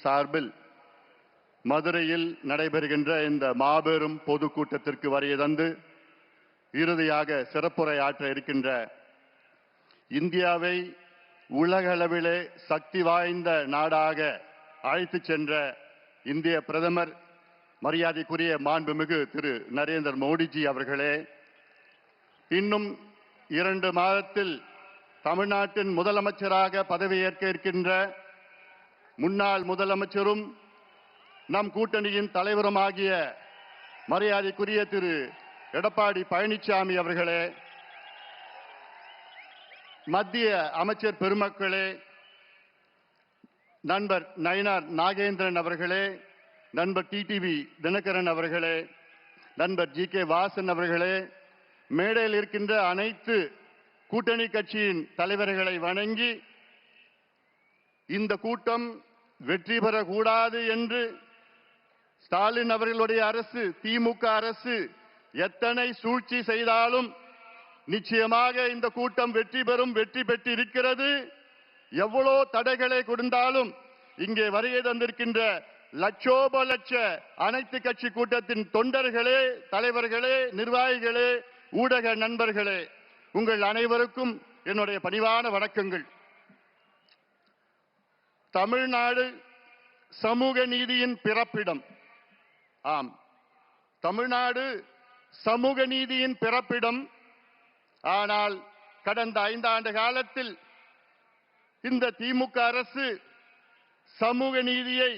சார்பில் மதுரையில் நடைபெறுகின்ற இந்த மாபெரும் பொதுக்கூட்டத்திற்கு வருகை தந்து இறுதியாக சிறப்புரை ஆற்ற இருக்கின்ற இந்தியாவை உலகளவிலே சக்தி வாய்ந்த நாடாக அழைத்து சென்ற இந்திய பிரதமர் மரியாதைக்குரிய மாண்புமிகு திரு நரேந்திர மோடிஜி அவர்களே, இன்னும் 2 மாதத்தில் தமிழ்நாட்டின் முதலமைச்சராக பதவியேற்க இருக்கின்ற முன்னாள் முதலமைச்சரும் நம் கூட்டணியின் தலைவருமாகிய மரியாதைக்குரிய திரு எடப்பாடி பழனிசாமி அவர்களே, மத்திய அமைச்சர் பெருமக்களே, நண்பர் நயினார் நாகேந்திரன் அவர்களே, நண்பர் டிடிவி தினகரன் அவர்களே, நண்பர் ஜி.கே. வாசன் அவர்களே, மேடையில் இருக்கின்ற அனைத்து கூட்டணி கட்சியின் தலைவர்களை வணங்கி இந்த கூட்டம் வெற்றி பெறக்கூடாது என்று ஸ்டாலின் அவர்களுடைய அரசு, திமுக அரசு எத்தனை சூழ்ச்சி செய்தாலும் நிச்சயமாக இந்த கூட்டம் வெற்றி பெற்று இருக்கிறது. எவ்வளோ தடைகளை கொடுத்தாலும் இங்கே வருகை தந்திருக்கின்ற லட்சோப லட்ச அனைத்து கட்சி கூட்டத்தின் தொண்டர்களே, தலைவர்களே, நிர்வாகிகளே, ஊடக நண்பர்களே, உங்கள் அனைவருக்கும் என்னுடைய பணிவான வணக்கங்கள். தமிழ்நாடு சமூக நீதியின் பிறப்பிடம். ஆம், தமிழ்நாடு சமூக நீதியின் பிறப்பிடம். ஆனால் கடந்த 5 ஆண்டு காலத்தில் இந்த திமுக அரசு சமூக நீதியை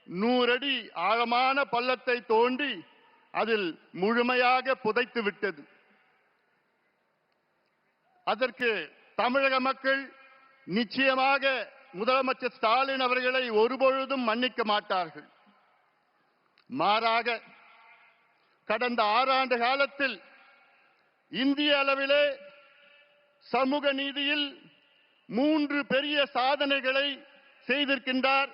100 அடி ஆழமான பள்ளத்தை தோண்டி அதில் முழுமையாக புதைத்து விட்டது. அதற்கு தமிழக மக்கள் நிச்சயமாக முதலமைச்சர் ஸ்டாலின் அவர்களை ஒருபொழுதும் மன்னிக்க மாட்டார்கள். மாறாக கடந்த 6 ஆண்டு காலத்தில் இந்திய அளவிலே சமூக நீதியில் 3 பெரிய சாதனைகளை செய்திருக்கின்றார்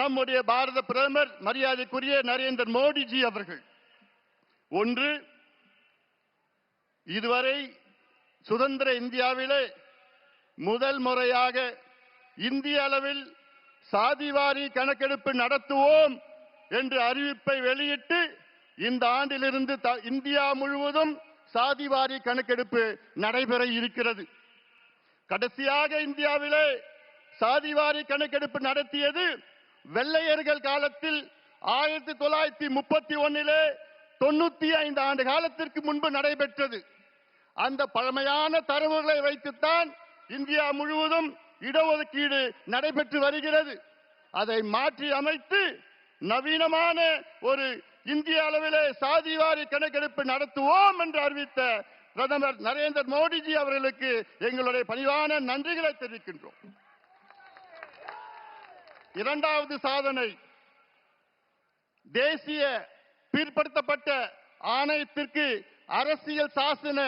நம்முடைய பாரத பிரதமர் மரியாதைக்குரிய நரேந்திர மோடிஜி அவர்கள். ஒன்று, இதுவரை சுதந்திர இந்தியாவிலே முதல் முறையாக இந்திய அளவில் சாதிவாரி கணக்கெடுப்பு நடத்துவோம் என்று அறிவிப்பை வெளியிட்டு இந்த ஆண்டிலிருந்து இந்தியா முழுவதும் சாதிவாரி கணக்கெடுப்பு நடைபெற இருக்கிறது. கடைசியாக இந்தியாவிலே சாதிவாரி கணக்கெடுப்பு நடத்தியது வெள்ளையர்கள் காலத்தில் 1931 95 ஆண்டு காலத்திற்கு முன்பு நடைபெற்றது. அந்த பழமையான தரவுகளை வைத்துத்தான் இந்தியா முழுவதும் இடஒதுக்கீடு நடைபெற்று வருகிறது. அதை மாற்றி அமைத்து நவீனமான ஒரு இந்திய அளவிலே சாதிவாரி கணக்கெடுப்பு நடத்துவோம் என்று அறிவித்த பிரதமர் நரேந்திர மோடிஜி அவர்களுக்கு எங்களுடைய பணிவான நன்றிகளை தெரிவிக்கின்றோம். இரண்டாவது சாதனை, தேசிய பிற்படுத்தப்பட்ட ஆணையத்திற்கு அரசியல் சாசன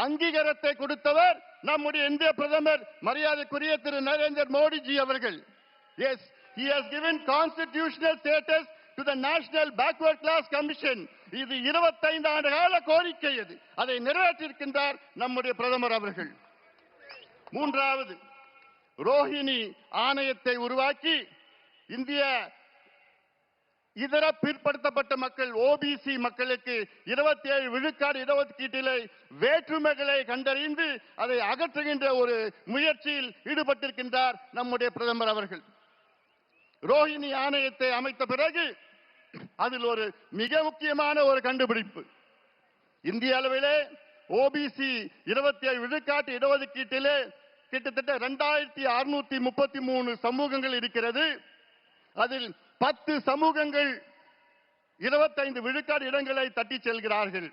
அங்கீகாரத்தை கொடுத்தவர் நம்முடைய இந்திய பிரதமர் மரியாதைக்குரிய திரு நரேந்திர மோடிஜி அவர்கள். Yes, he has given constitutional status to the National Backward Class Commission. இது 25 ஆண்டு கால கோரிக்கை. அதை நிறைவேற்றியிருக்கின்றார் நம்முடைய பிரதமர் அவர்கள். மூன்றாவது, ரோஹிணி ஆணையத்தை உருவாக்கி இந்திய இதர பிற்படுத்தப்பட்ட மக்கள் ஓபிசி மக்களுக்கு 27 விழுக்காடு இடஒதுக்கீட்டிலே வேற்றுமைகளை கண்டறிந்து அதை அகற்றுகின்ற ஒரு முயற்சியில் ஈடுபட்டிருக்கின்றார் நம்முடைய பிரதமர் அவர்கள். ரோஹிணி ஆணையத்தை அமைத்த பிறகு அதில் ஒரு மிக முக்கியமான ஒரு கண்டுபிடிப்பு, இந்திய அளவிலே ஓபிசி 27 விழுக்காட்டு இடஒதுக்கீட்டிலே கிட்டத்தட்ட 2633 சமூகங்கள் இருக்கிறது. அதில் 10 சமூகங்கள் 25 விழுக்காடு இடங்களை தட்டி செல்கிறார்கள்.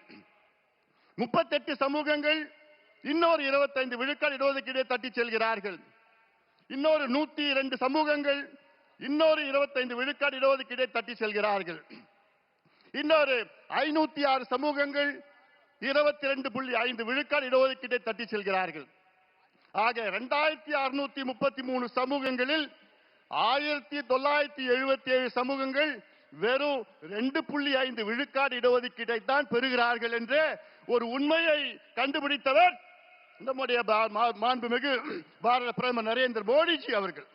38 சமூகங்கள் இன்னொரு 25 விழுக்காடு இடஒதுக்கீடை தட்டி செல்கிறார்கள். இன்னொரு 102 சமூகங்கள் இன்னொரு 25 விழுக்காடு இடஒதுக்கீடை தட்டி செல்கிறார்கள். இன்னொரு 506 சமூகங்கள் 22.5 விழுக்காடு இடஒதுக்கீடை தட்டி செல்கிறார்கள். ஆக 2633 சமூகங்களில் 1977 சமூகங்கள் வெறும் 2.5 விழுக்காடு இடஒதுக்கீட்டை தான் பெறுகிறார்கள் என்ற ஒரு உண்மையை கண்டுபிடித்தவர் நம்முடைய மாண்புமிகு பாரத பிரதமர் நரேந்திர மோடிஜி அவர்கள்.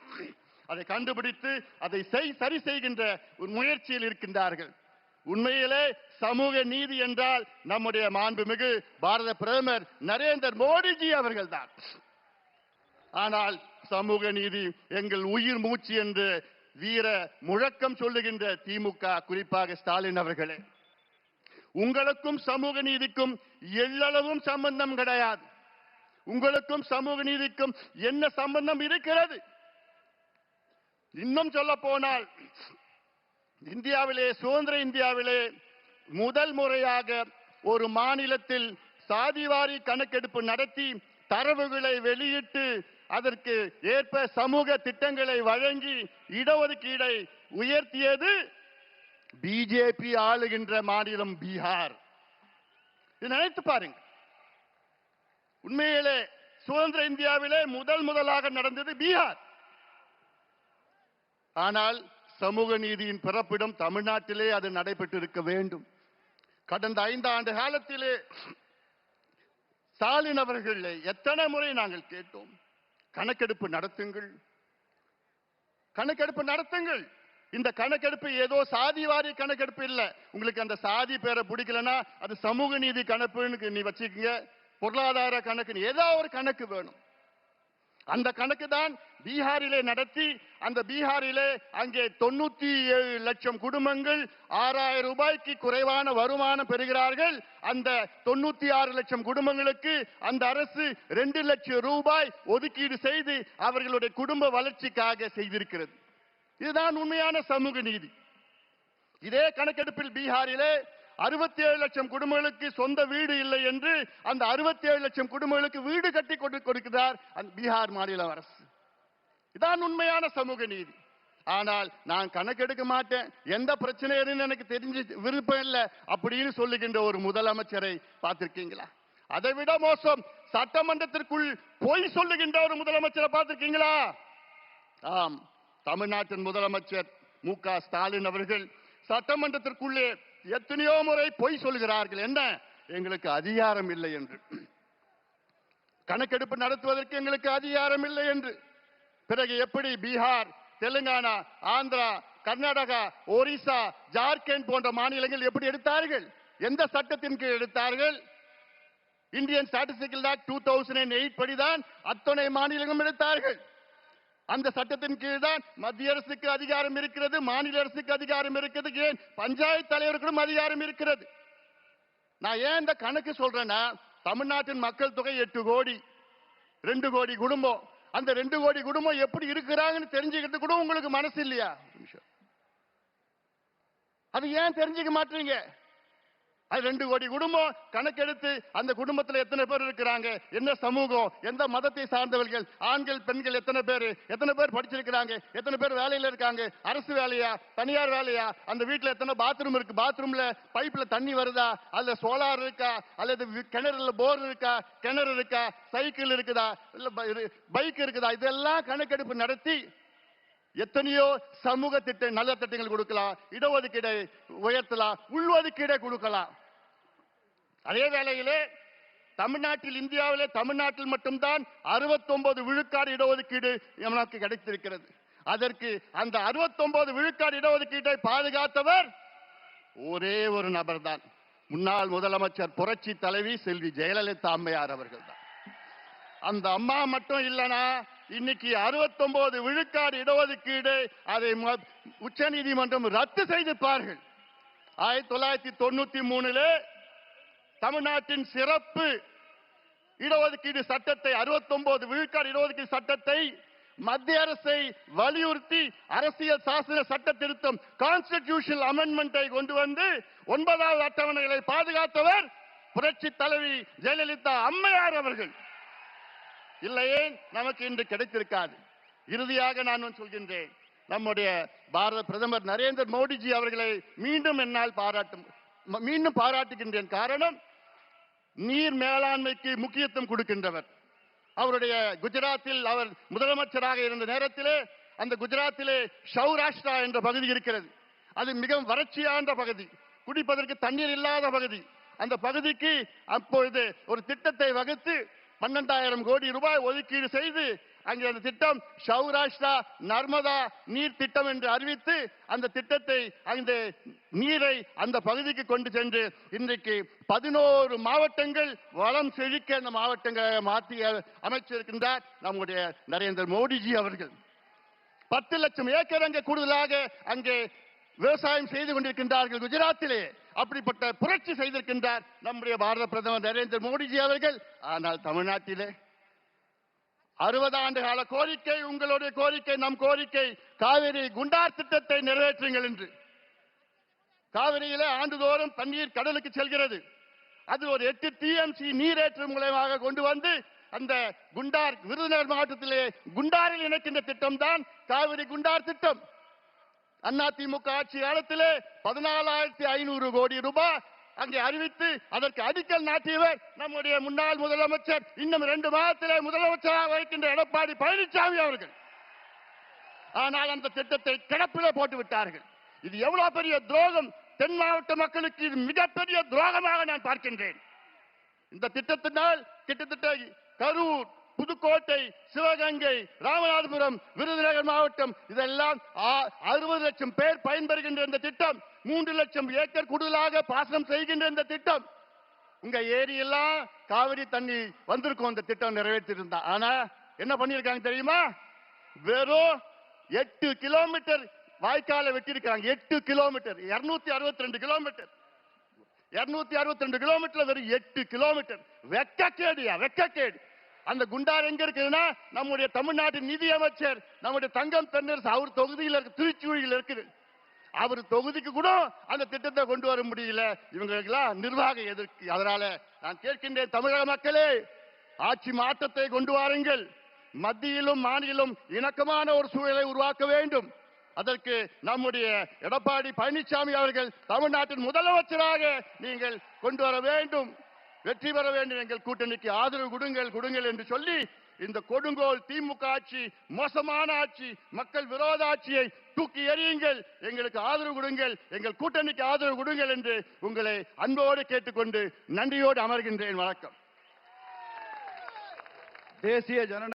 அதை கண்டுபிடித்து அதை சரி செய்கின்ற ஒரு முயற்சியில் இருக்கின்றார்கள். உண்மையிலே சமூக நீதி என்றால் நம்முடைய மாண்புமிகு பாரத பிரதமர் நரேந்திர மோடிஜி அவர்கள்தான். ஆனால் சமூக நீதி எங்கள் உயிர் மூச்சு என்று வீர முழக்கம் சொல்லுகின்ற திமுக, குறிப்பாக ஸ்டாலின் அவர்களே, உங்களுக்கும் சமூக நீதிக்கும் எள்ளளவும் சம்பந்தம் கிடையாது. உங்களுக்கும் சமூக நீதிக்கும் என்ன சம்பந்தம் இருக்கிறது? இன்னும் சொல்ல போனால் இந்தியாவிலே, சுதந்திர இந்தியாவிலே முதல் முறையாக ஒரு மாநிலத்தில் சாதிவாரி கணக்கெடுப்பு நடத்தி தரவுகளை வெளியிட்டு அதற்கு ஏற்ப சமூக திட்டங்களை வழங்கி இடஒதுக்கீடை உயர்த்தியது பிஜேபி ஆளுகின்ற மாநிலம் பீகார். நினைத்து பாருங்க. உண்மையிலே சுதந்திர இந்தியாவிலே முதலாக நடந்தது பீகார். ஆனால் சமூக நீதியின் பிறப்பிடம் தமிழ்நாட்டிலே அது நடைபெற்று இருக்க வேண்டும். கடந்த 5 ஆண்டு காலத்திலே ஸ்டாலின் அவர்களே எத்தனை முறை நாங்கள் கேட்டோம், கணக்கெடுப்பு நடத்துங்கள், கணக்கெடுப்பு நடத்துங்கள். இந்த கணக்கெடுப்பு ஏதோ சாதிவாரி கணக்கெடுப்பு இல்ல. உங்களுக்கு அந்த சாதி பேரை பிடிக்கலன்னா அது சமூக நீதி கணக்குன்னு நீ வச்சுக்கீங்க, பொருளாதார கணக்கு, ஏதோ ஒரு கணக்கு வேணும். அந்த கணக்கு தான் பீகாரிலே நடத்தி, அந்த பீகாரிலே அங்கே 97 லட்சம் குடும்பங்கள் 6000 ரூபாய்க்கு குறைவான வருமானம் பெறுகிறார்கள். அந்த 96 லட்சம் குடும்பங்களுக்கு அந்த அரசு 2 லட்சம் ரூபாய் ஒதுக்கீடு செய்து அவர்களுடைய குடும்ப வளர்ச்சிக்காக செய்திருக்கிறது. இதுதான் உண்மையான சமூக நீதி. இதே கணக்கெடுப்பில் பீகாரிலே 67 லட்சம் குடும்பங்களுக்கு சொந்த வீடு இல்லை என்று அந்த 67 லட்சம் குடும்பங்களுக்கு வீடு கட்டி கொடுக்கிறார் அந்த பீகார் மாநில அரசு. இதான் உண்மையான சமூக நீதி. ஆனால் நான் கணக்கெடுக்க மாட்டேன், எந்த பிரச்சனையும் எனக்கு தெரிஞ்சு விருப்பம் இல்லை அப்படின்னு சொல்லுகின்ற ஒரு முதலமைச்சரை பார்த்திருக்கீங்களா? அதை விட மோசம், சட்டமன்றத்திற்குள் பொய் சொல்லுகின்ற ஒரு முதலமைச்சரை பார்த்திருக்கீங்களா? ஆம், தமிழ்நாட்டின் முதலமைச்சர் மு.க. ஸ்டாலின் அவர்கள் சட்டமன்றத்திற்குள்ளே எத்தனையோ முறை பொய் சொல்கிறார்கள். என்ன? எங்களுக்கு அதிகாரம் இல்லை என்று, கணக்கெடுப்பு நடத்துவதற்கு எங்களுக்கு அதிகாரம் இல்லை என்று. பிறகு எப்படி பீகார், தெலுங்கானா, ஆந்திரா, கர்நாடகா, ஒரிசா, ஜார்க்கண்ட் போன்ற மாநிலங்கள் எப்படி எடுத்தார்கள்? எந்த சட்டத்தின் கீழ் எடுத்தார்கள்? இந்தியன் ஸ்டாட்டிஸ்டிக்கல் ஆக்ட் 2008 படிதான் அத்தனை மாநிலங்களும் எடுத்தார்கள். அந்த சட்டத்தின் கீழ் தான் மத்திய அரசுக்கு அதிகாரம் இருக்கிறது, மாநில அரசுக்கு அதிகாரம் இருக்கிறது, ஏன் பஞ்சாயத்து தலைவர்களுக்கும் அதிகாரம் இருக்கிறது. நான் ஏன் இந்த கணக்கு சொல்றேன்னா, தமிழ்நாட்டின் மக்கள் தொகை 8 கோடி, 2 கோடி குடும்பம். அந்த 2 கோடி குடும்பம் எப்படி இருக்கிறாங்கன்னு தெரிஞ்சுக்கிட்டு கூட உங்களுக்கு மனசு இல்லையா? அது ஏன் தெரிஞ்சுக்க மாட்டீங்க? அது 2 கோடி குடும்பம் கணக்கெடுத்து அந்த குடும்பத்தில் எத்தனை பேர் இருக்கிறாங்க, என்ன சமூகம், எந்த மதத்தை சார்ந்தவர்கள், ஆண்கள் பெண்கள் எத்தனை பேர் படிச்சிருக்கிறாங்க, எத்தனை பேர் வேலையில இருக்காங்க, அரசு வேலையா தனியார் வேலையா, அந்த வீட்டில் எத்தனை பாத்ரூம் இருக்கு, பாத்ரூம்ல பைப்ல தண்ணி வருதா, அதுல சோலார் இருக்கா, அல்லது கிணறுல போர் இருக்கா, கிணறு இருக்கா, சைக்கிள் இருக்குதா, இல்ல பைக் இருக்குதா, இதெல்லாம் கணக்கெடுப்பு நடத்தி எத்தனையோ சமூக திட்ட நல்ல திட்டங்கள் கொடுக்கலாம், இடஒதுக்கீடை உயர்த்தலாம், உள்ஒதுக்கீடை கொடுக்கலாம். அதே வேளையிலே தமிழ்நாட்டில், இந்தியாவிலே தமிழ்நாட்டில் மட்டும்தான் 69 விழுக்காடு இடஒதுக்கீடு நமக்கு கிடைத்திருக்கிறது. அதற்கு அந்த 69 விழுக்காடு இடஒதுக்கீட்டை பாதுகாத்தவர் ஒரே ஒரு நபர் தான், முன்னாள் முதலமைச்சர் புரட்சி தலைவி செல்வி ஜெயலலிதா அம்மையார் அவர்கள் தான். அந்த அம்மா மட்டும் இல்லனா இன்னைக்கு 69 விழுக்காடு இடஒதுக்கீடு அதை உச்ச நீதிமன்றம் ரத்து செய்திருப்பார்கள். 1993 தமிழ்நாட்டின் சிறப்பு இடஒதுக்கீடு சட்டத்தை, 69 விழுக்காடு இடஒதுக்கீடு சட்டத்தை மத்திய அரசை வலியுறுத்தி அரசியல் சாசன சட்ட திருத்தம், கான்ஸ்டிடியூஷனல் அமெண்ட்மெண்டை கொண்டு வந்து 9வது அட்டவணைகளை பாதுகாத்தவர் புரட்சி தலைவி ஜெயலலிதா அம்மையார் அவர்கள். இல்லையே நமக்கு இன்று கிடைத்திருக்காது. இறுதியாக நான் சொல்கின்றேன், நம்முடைய பாரத பிரதமர் நரேந்திர மோடிஜி அவர்களை மீண்டும் பாராட்டுகின்றேன். காரணம், நீர் மேலாண்மைக்கு முக்கியத்துவம் கொடுக்கின்றவர். அவருடைய குஜராத்தில் அவர் முதலமைச்சராக இருந்த நேரத்திலே அந்த குஜராத்திலே சௌராஷ்டிரா என்ற பகுதி இருக்கிறது. அது மிகவும் வறட்சியான பகுதி, குடிப்பதற்கு தண்ணீர் இல்லாத பகுதி. அந்த பகுதிக்கு அப்பொழுது ஒரு திட்டத்தை வகுத்து 12,000 கோடி ரூபாய் ஒதுக்கீடு செய்து அங்கே அந்த திட்டம் சௌராஷ்டிரா நர்மதா நீர் திட்டம் என்று அறிவித்து அந்த திட்டத்தை அந்த நீரை அந்த பகுதிக்கு கொண்டு சென்று இன்றைக்கு 11 மாவட்டங்கள் வளம் செழிக்க அந்த மாவட்டங்களை மாற்றி அமைச்சிருக்கின்றார் நம்முடைய நரேந்திர மோடிஜி அவர்கள். 10 லட்சம் ஏக்கர் அங்கே கூடுதலாக அங்கே விவசாயம் செய்து கொண்டிருக்கின்றார்கள் குஜராத்திலே. அப்படிப்பட்ட புரட்சி செய்திருக்கின்றார் நம்முடைய பாரத பிரதமர் நரேந்திர மோடிஜி அவர்கள். ஆனால் தமிழ்நாட்டிலே 60 ஆண்டு கால கோரிக்கை, உங்களுடைய கோரிக்கை, நம் கோரிக்கை, காவிரி குண்டார் திட்டத்தை நிறைவேற்றுங்கள் என்று. காவிரியிலே ஆண்டுதோறும் தண்ணீர் கடலுக்கு செல்கிறது. அது ஒரு 8 TMC நீரேற்று மூலமாக கொண்டு வந்து அந்த குண்டார் விருதுநகர் மாவட்டத்திலே குண்டாரில் இணைக்கின்ற திட்டம் தான் காவிரி குண்டார் திட்டம். அதிமுக ஆட்சி காலத்திலே 14,500 கோடி ரூபாய் அங்கே அறிவித்து அதற்கு அடிக்கல் நாட்டியவர் நம்முடைய முன்னாள் முதலமைச்சர், இன்னும் 2 மாதத்திலே முதலமைச்சராக வைக்கின்ற எடப்பாடி பழனிசாமி அவர்கள். ஆனால் அந்த திட்டத்தை கிடப்பிலே போட்டு விட்டார்கள். இது எவ்வளவு பெரிய துரோகம்! தென் மாவட்ட மக்களுக்கு இது மிகப்பெரிய துரோகமாக நான் பார்க்கின்றேன். இந்த திட்டத்தினால் கிட்டத்தட்ட கரூர், புதுக்கோட்டை, சிவகங்கை, ராமநாதபுரம், விருதுநகர் மாவட்டம் இதெல்லாம் 60 லட்சம் பேர் பயன்பெறுகின்ற இந்த திட்டம். 3 லட்சம் ஏக்கர் கூடுதலாக பாசனம் செய்கின்ற இந்த திட்டம். உங்க ஏரியெல்லாம் காவிரி தண்ணி வந்திருக்கும் இந்த திட்டம் நிறைவேற்றிருந்தா. ஆனா என்ன பண்ணிருக்காங்க தெரியுமா? வெறும் 8 கிலோமீட்டர் வாய்க்காலை வெட்டியிருக்காங்க. 8 kilometre, 262 kilometre. 262 கிலோமீட்டர் வெறும் 8 கிலோமீட்டர். வெக்கக்கேடியா, வெக்கக்கேடு. அந்த குண்டார் எங்க இருக்குதுன்னா நம்முடைய தமிழ்நாட்டின் நிதி அமைச்சர் நம்முடைய தங்கம் தென்னரசு அவர் தொகுதியில் இருக்கு, திருச்சியில் இருக்குது. அவர் தொகுதிக்கு கூட அந்த திட்டத்தை கொண்டு வர முடியல. இவங்களுக்கெல்லாம் நிர்வாக எதிர்க்கு. அதனால நான் கேட்கின்றேன், தமிழக மக்களே, ஆட்சி மாற்றத்தை கொண்டு வாருங்கள். மத்தியிலும் மாநிலம் இணக்கமான ஒரு சூழலை உருவாக்க வேண்டும். அதற்கு நம்முடைய எடப்பாடி பழனிசாமி அவர்கள் தமிழ்நாட்டின் முதலமைச்சராக நீங்கள் கொண்டு வர வேண்டும். வெற்றி பெற வேண்டும். எங்கள் கூட்டணிக்கு ஆதரவு கொடுங்கள் என்று சொல்லி இந்த கொடுங்கோல் திமுக ஆட்சி, மோசமான ஆட்சி, மக்கள் விரோத ஆட்சியை தூக்கி எறியுங்கள். எங்களுக்கு ஆதரவு கொடுங்கள், எங்கள் கூட்டணிக்கு ஆதரவு கொடுங்கள் என்று உங்களை அன்போடு கேட்டுக்கொண்டு நன்றியோடு அமர்கின்றேன். வணக்கம். தேசிய ஜனநாயக